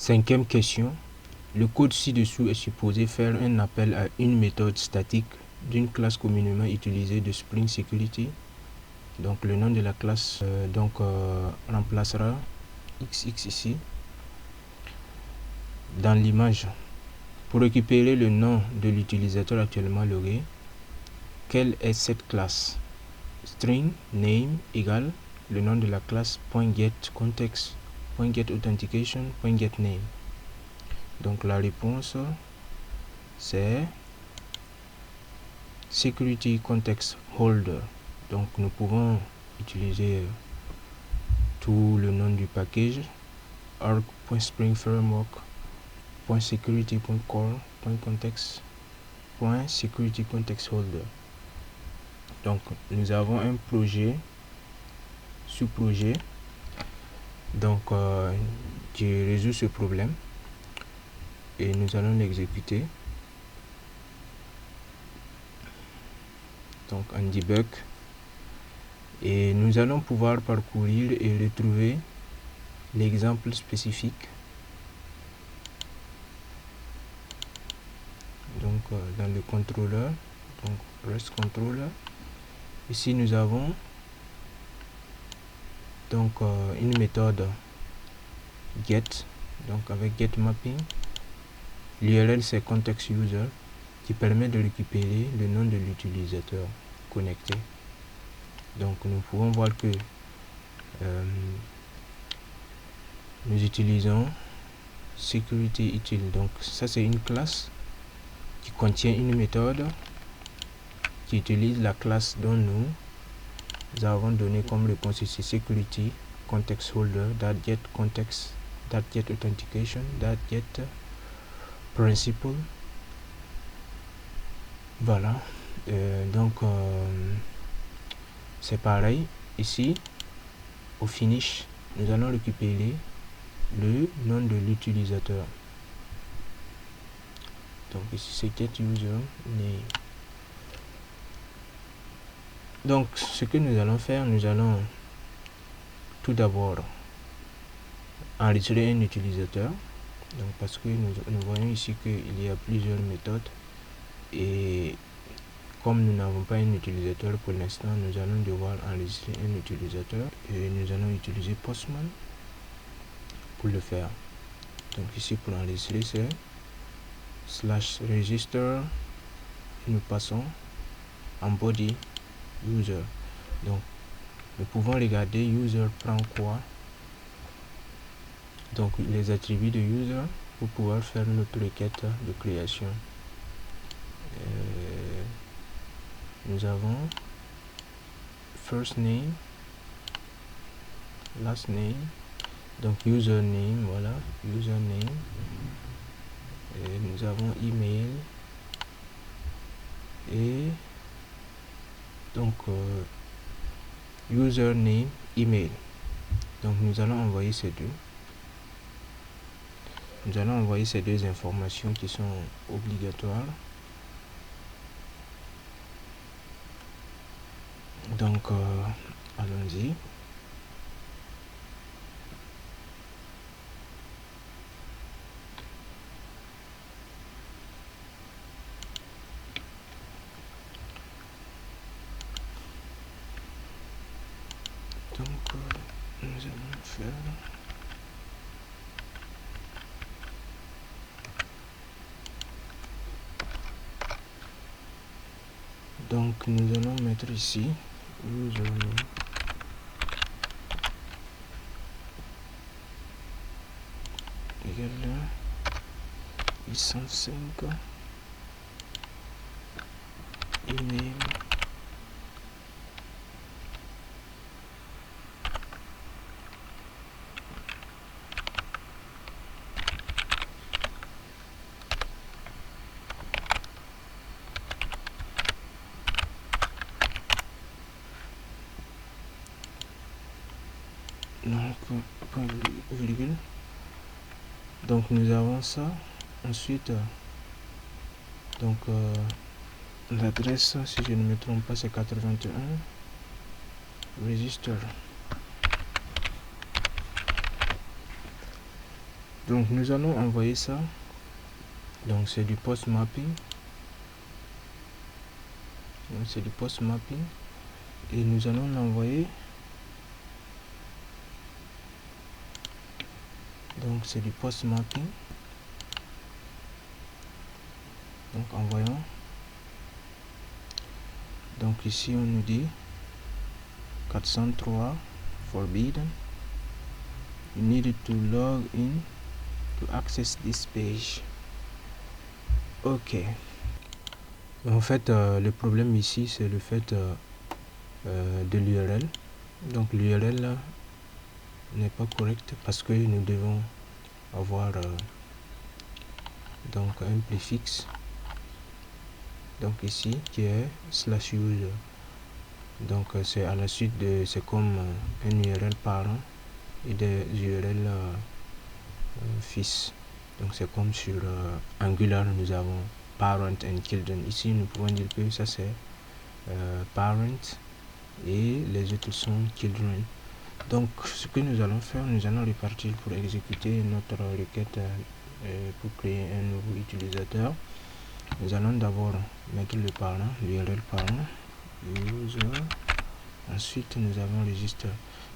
Cinquième question. Le code ci-dessous est supposé faire un appel à une méthode statique d'une classe communément utilisée de Spring Security. Donc le nom de la classe remplacera XX ici. Dans l'image, pour récupérer le nom de l'utilisateur actuellement logué, quelle est cette classe? String name égale le nom de la classe .getContext, .getAuthentication, .getName. Donc la réponse c'est Security Context Holder. Donc nous pouvons utiliser tout le nom du package arg.springframework.security.core.context.security-context-holder. Donc nous avons un projet, sous-projet, donc qui résout ce problème et nous allons l'exécuter. Donc en debug, et nous allons pouvoir parcourir et retrouver l'exemple spécifique. Donc dans le contrôleur, donc REST controller, ici nous avons donc une méthode get, donc avec get mapping. L'URL c'est context user qui permet de récupérer le nom de l'utilisateur connecté. Donc nous pouvons voir que nous utilisons security util. Donc ça c'est une classe qui contient une méthode qui utilise la classe dont nous avons donné comme réponse ici security context holder .get context .get authentication .get principal. Voilà. Donc c'est pareil ici au finish nous allons récupérer le nom de l'utilisateur. Donc ici c'est get user name. Donc ce que nous allons faire, nous allons tout d'abord enregistrer un utilisateur. Donc parce que nous voyons ici qu'il y a plusieurs méthodes et comme nous n'avons pas un utilisateur pour l'instant, nous allons devoir enregistrer un utilisateur et nous allons utiliser Postman pour le faire. Donc ici pour enregistrer c'est /register, nous passons en body user. Donc nous pouvons regarder user prend quoi, donc les attributs de user pour pouvoir faire notre requête de création. Nous avons first name, last name, donc username, voilà, username, et nous avons email et donc username, email. Donc nous allons envoyer ces deux. Nous allons envoyer ces deux informations qui sont obligatoires. Donc allons-y. Donc nous allons faire donc nous allons mettre ici username égale 805 email donc point virgule. Donc nous avons ça. Ensuite donc l'adresse, si je ne me trompe pas, c'est 81 register. Donc nous allons envoyer ça. Donc c'est du post mapping. Donc c'est du post mapping. Et nous allons l'envoyer. Donc c'est du post mapping. Donc envoyons. Donc ici on nous dit 403 forbidden. You needed to log in to access this page. Ok. En fait, le problème ici, c'est le fait de l'URL. Donc l'URL n'est pas correcte parce que nous devons avoir donc un préfixe. Donc ici qui est /user. Donc c'est à la suite de, c'est comme un URL parent et des URL fils. Donc c'est comme sur Angular, nous avons parent and children. Ici nous pouvons dire que ça c'est parent et les autres sont children. Donc ce que nous allons faire, nous allons repartir pour exécuter notre requête pour créer un nouveau utilisateur. Nous allons d'abord mettre le parent, l'URL parent, user. Ensuite nous avons register.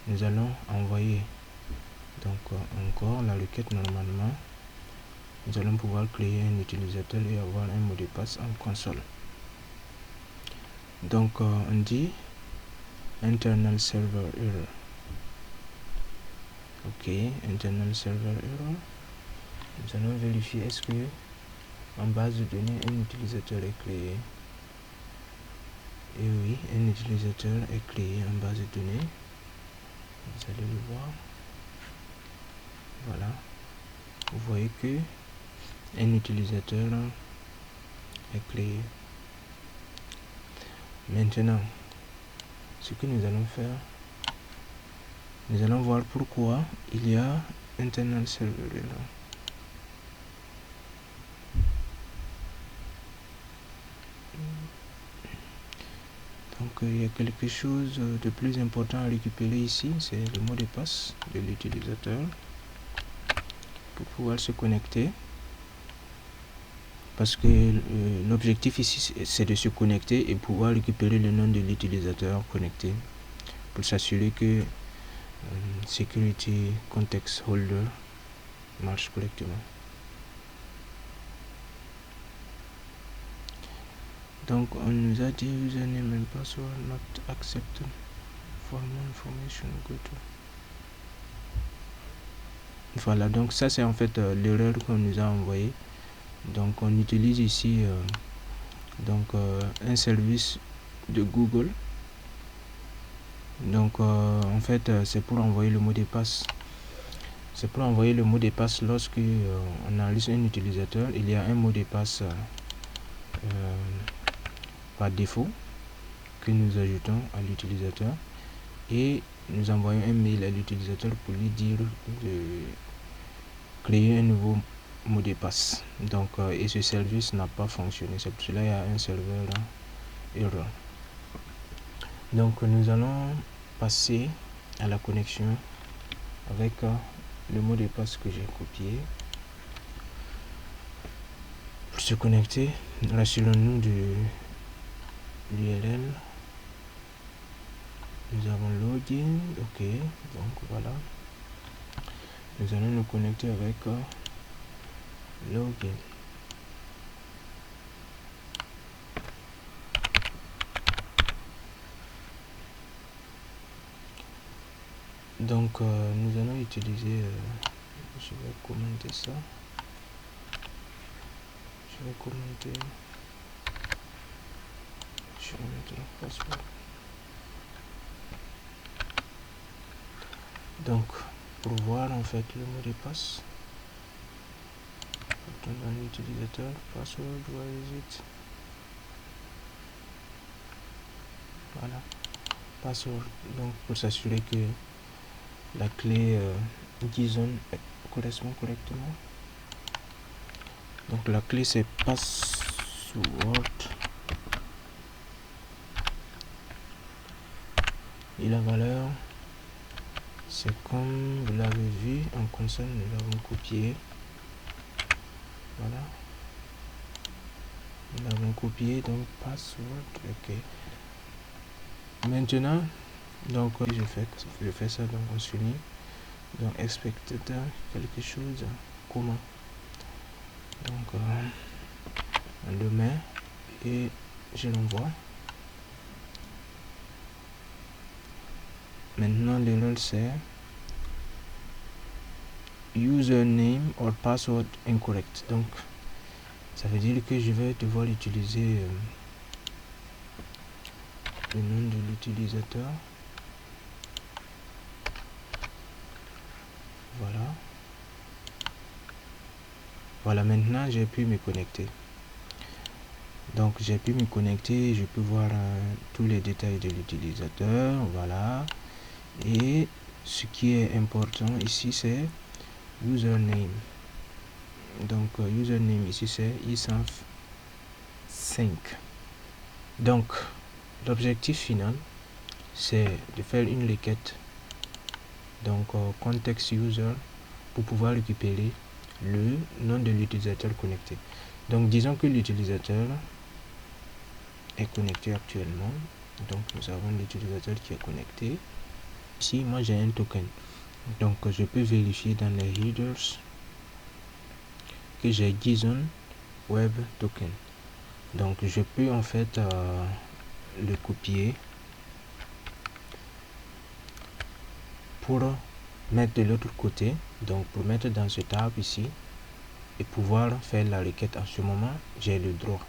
Nous allons envoyer donc encore la requête. Normalement nous allons pouvoir créer un utilisateur et avoir un mot de passe en console. Donc on dit internal server error. Ok, internal server error. Nous allons vérifier est-ce que en base de données un utilisateur est créé. Et oui, un utilisateur est créé en base de données. Vous allez le voir. Voilà. Vous voyez que un utilisateur est créé. Maintenant, ce que nous allons faire, nous allons voir pourquoi il y a internal server error. Donc il y a quelque chose de plus important à récupérer ici, c'est le mot de passe de l'utilisateur pour pouvoir se connecter. Parce que l'objectif ici c'est de se connecter et pouvoir récupérer le nom de l'utilisateur connecté pour s'assurer que security context holder marche correctement. Donc on nous a dit username and password not accepted for more information go to. Voilà, donc ça c'est en fait l'erreur qu'on nous a envoyé. Donc on utilise ici un service de Google. Donc en fait c'est pour envoyer le mot de passe. C'est pour envoyer le mot de passe lorsque on enregistre un utilisateur. Il y a un mot de passe par défaut que nous ajoutons à l'utilisateur et nous envoyons un mail à l'utilisateur pour lui dire de créer un nouveau mot de passe. Donc et ce service n'a pas fonctionné, c'est pour cela qu'il y a un serveur error. Donc nous allons passer à la connexion avec le mot de passe que j'ai copié. Pour se connecter, rassurons-nous de l'URL. Nous avons login, ok, donc voilà. Nous allons nous connecter avec login. Donc nous allons utiliser, je vais commenter ça. Je vais commenter. Je vais mettre le password. Donc pour voir en fait le mot de passe, dans l'utilisateur, password, where is it? Voilà, password. Donc pour s'assurer que la clé JSON correspond correctement. Donc la clé c'est password et la valeur c'est comme vous l'avez vu en console, nous l'avons copié. Voilà, nous l'avons copié, donc password. Ok, maintenant donc je fais ça, donc on souligne, donc expected quelque chose, comment, donc on le met et je l'envoie. Maintenant l'erreur c'est username or password incorrect, donc ça veut dire que je vais devoir utiliser le nom de l'utilisateur. Voilà, maintenant j'ai pu me connecter. Donc j'ai pu me connecter, je peux voir tous les détails de l'utilisateur. Voilà, et ce qui est important ici c'est username. Donc username ici c'est isanf5. donc l'objectif final c'est de faire une requête, donc context user, pour pouvoir récupérer le nom de l'utilisateur connecté. Donc disons que l'utilisateur est connecté actuellement, donc nous avons l'utilisateur qui est connecté. Ici moi j'ai un token, donc je peux vérifier dans les headers que j'ai JSON web token. Donc je peux en fait le copier pour mettre de l'autre côté, donc pour mettre dans ce tab ici et pouvoir faire la requête. En ce moment j'ai le droit.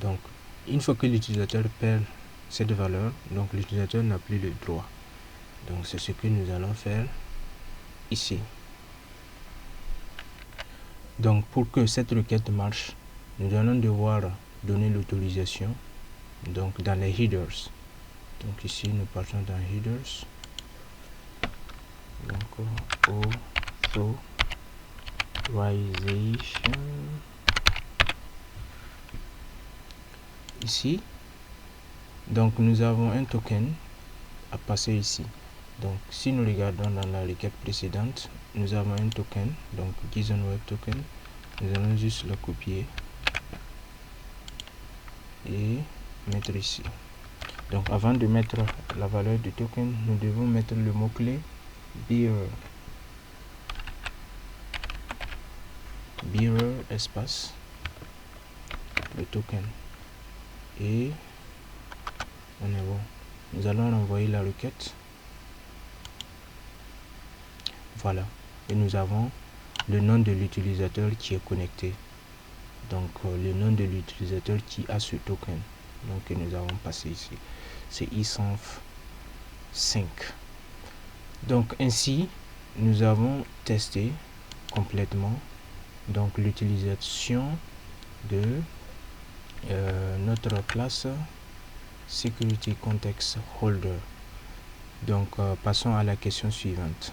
Donc une fois que l'utilisateur perd cette valeur, donc l'utilisateur n'a plus le droit. Donc c'est ce que nous allons faire ici. Donc pour que cette requête marche, nous allons devoir donner l'autorisation, donc dans les headers. Donc ici nous partons dans headers, donc authorization ici. Donc nous avons un token à passer ici. Donc si nous regardons dans la requête précédente, nous avons un token, donc JSON web token. Nous allons juste le copier et mettre ici. Donc avant de mettre la valeur du token, nous devons mettre le mot-clé bearer espace le token et on est bon. Nous allons renvoyer la requête. Voilà, et nous avons le nom de l'utilisateur qui est connecté, donc le nom de l'utilisateur qui a ce token, donc que nous avons passé ici, c'est isanf5. donc ainsi nous avons testé complètement donc l'utilisation de notre classe security context holder. Donc passons à la question suivante.